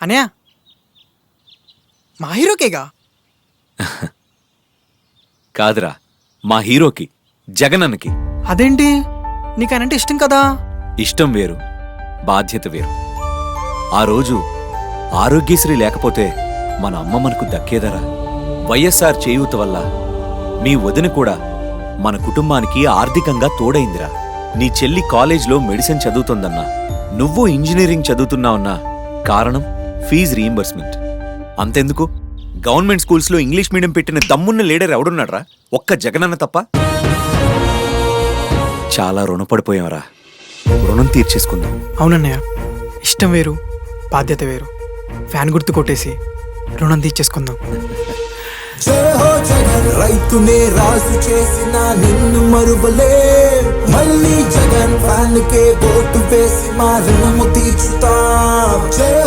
అనయా మా హీరోకేగా. కాదురా, మా హీరోకి, జగనన్నకి. అదేంటి, నీకు ఆయనంటే ఇష్టం కదా. ఇష్టం వేరు, బాధ్యత వేరు. ఆ రోజు ఆరోగ్యశ్రీ లేకపోతే మన అమ్మ మనకు దక్కేదరా? వైఎస్ఆర్ చేయూత వల్ల మీ వదిన కూడా మన కుటుంబానికి ఆర్థికంగా తోడైందిరా. నీ చెల్లి కాలేజ్లో మెడిసిన్ చదువుతోందన్నా, నువ్వు ఇంజనీరింగ్ చదువుతున్నావన్నా కారణం ఫీజు రీయింబర్స్మెంట్. అంతెందుకు, గవర్నమెంట్ స్కూల్స్లో ఇంగ్లీష్ మీడియం పెట్టిన దమ్మున్న లీడర్ ఎవడున్నాడ్రా? ఒక్క జగనన్న తప్ప. చాలా రుణపడిపోయాంరా, రుణం తీర్చేసుకుందాం. అవునన్నయ్య, ఇష్టం వేరు, బాధ్యత వేరు. ఫ్యాన్ గుర్తు కొట్టేసి రుణం తీర్చేసుకుందాం. జయ హో జగన్, రైతునే రాజు చేసిన నిన్ను మరువలే. మళ్ళీ జగన్ ఫ్యాన్ కే ఓటు వేసి మా రుణము తీర్చుతా. జయ